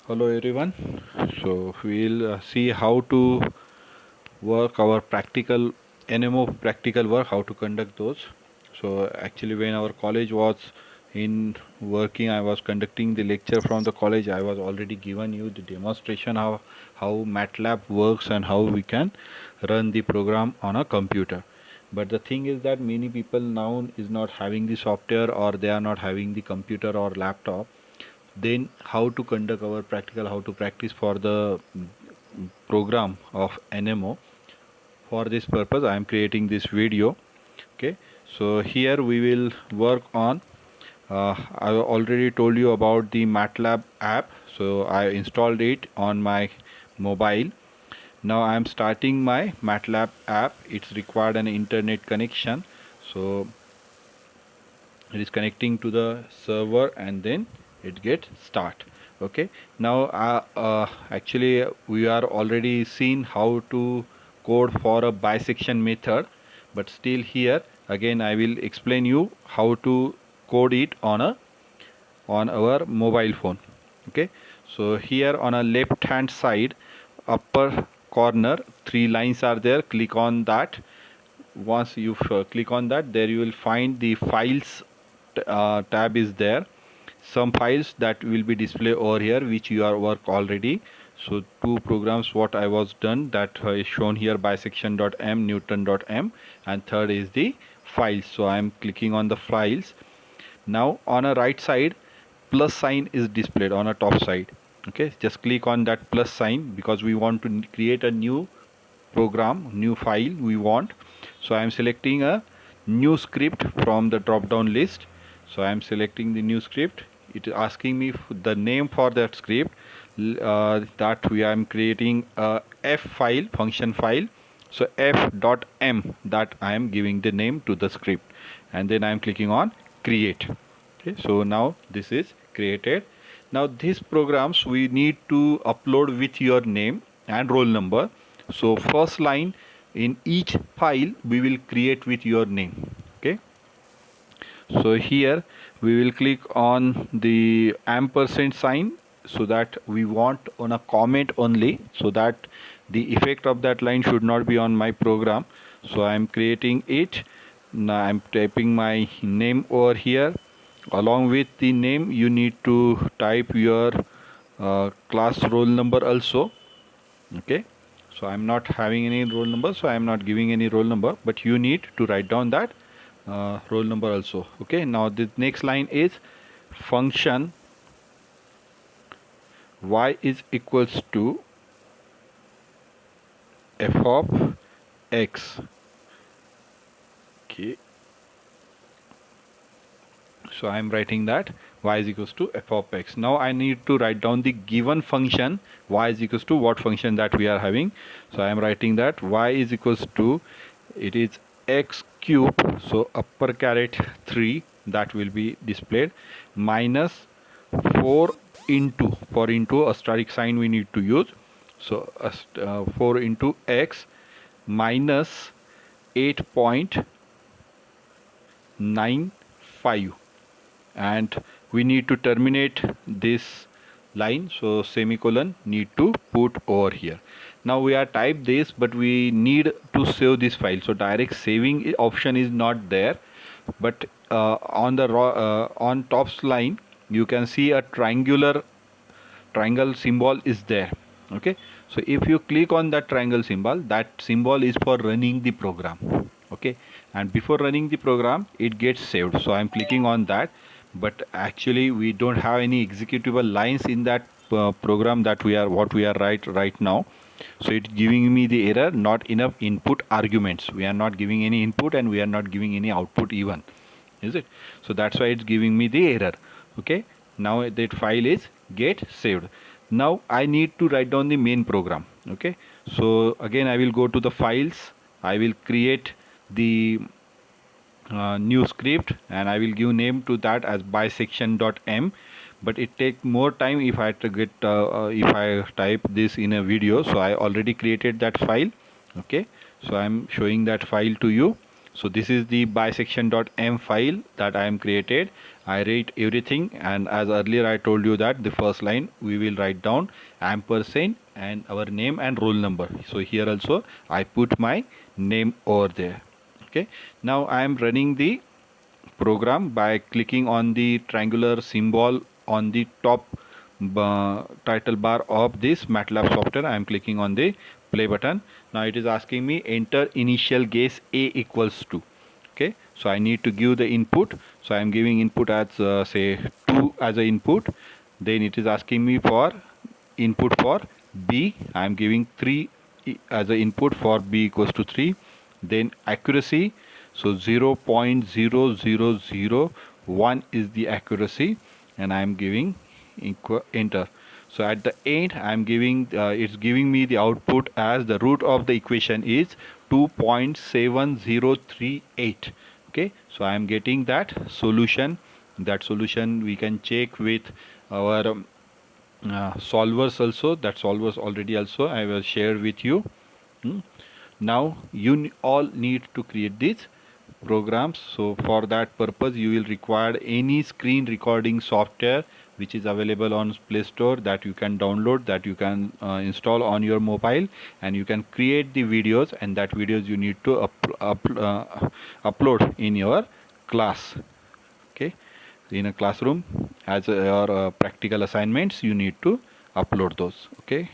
Hello everyone. So we'll see how to work our practical NMO practical work, how to conduct those. So actually when our college was in working, I was conducting the lecture from the college. I was already given you the demonstration how MATLAB works and how we can run the program on a computer. But the thing is that many people now is not having the software, or they are not having the computer or laptop. Then how to conduct our practical, how to practice for the program of NMO. For this purpose I am creating this video. Okay, so here we will work on I already told you about the MATLAB app, so I installed it on my mobile. Now I am starting my MATLAB app. It's required an internet connection, so it is connecting to the server and then it gets start. Okay, now actually we are already seen how to code for a bisection method, but still here again I will explain you how to code it on our mobile phone. Okay, so here on a left hand side upper corner, three lines are there. Click on that. Once you click on that, there you will find the files tab is there. Some files that will be displayed over here which you are work already. So two programs what I was done, that is shown here, bisection.m, newton.m, and third is the files. So I am clicking on the files. Now on a right side plus sign is displayed on a top side. Okay, just click on that plus sign because we want to create a new program, new file we want. So I am selecting a new script from the drop down list. So I am selecting the new script. It is asking me the name for that script, that we are creating a f file, function file. So f.m, that I am giving the name to the script, and then I am clicking on create. Okay, so now this is created. Now these programs we need to upload with your name and roll number. So first line in each file we will create with your name. Okay, so here we will click on the ampersand sign, so that we want on a comment only, so that the effect of that line should not be on my program. So I am creating it. Now I am typing my name over here. Along with the name you need to type your class roll number also. Okay, so I'm not having any roll number, so I'm not giving any roll number, but you need to write down that roll number also. Okay, now the next line is function y is equals to f of x. Okay, so I'm writing that y is equals to f of x. Now I need to write down the given function y is equals to what function that we are having. So I am writing that y is equals to, it is x cube, so upper caret 3, that will be displayed, minus 4 into, for into asterisk sign we need to use. So 4 into x minus 8.95, and we need to terminate this line, so semicolon need to put over here. Now we are type this, but we need to save this file, so direct saving option is not there. But on the on top line you can see a triangle symbol is there. Okay, so if you click on that triangle symbol, that symbol is for running the program. Okay, and before running the program it gets saved, so I'm clicking on that. But actually we don't have any executable lines in that program that we are what we are right now. So it's giving me the error, not enough input arguments. We are not giving any input and we are not giving any output even, is it? So that's why it's giving me the error. Okay, now that file is get saved. Now I need to write down the main program. Okay, so again I will go to the files. I will create the new script and I will give name to that as bisection.m. But it take more time if I get if I type this in a video. So I already created that file. Okay, so I'm showing that file to you. So this is the bisection.m file that I am created. I write everything, and as earlier I told you that the first line we will write down ampersand and our name and roll number. So here also I put my name over there. Okay, now I am running the program by clicking on the triangular symbol on the top title bar of this MATLAB software. I am clicking on the play button. Now it is asking me enter initial guess a equals 2. Okay, so I need to give the input. So I am giving input as say 2 as a input. Then it is asking me for input for b. I am giving 3 as a input for b equals to 3. Then accuracy, so 0.0001 is the accuracy, and I am giving enter. So at the end I am giving it's giving me the output as the root of the equation is 2.7038. Okay, so I am getting that solution. That solution we can check with our solvers also. That solvers already also I will share with you. Now you all need to create these programs. So for that purpose you will require any screen recording software which is available on Play Store, that you can download, that you can install on your mobile, and you can create the videos, and that videos you need to upload in your class. Okay, in a classroom as your practical assignments you need to upload those. Okay.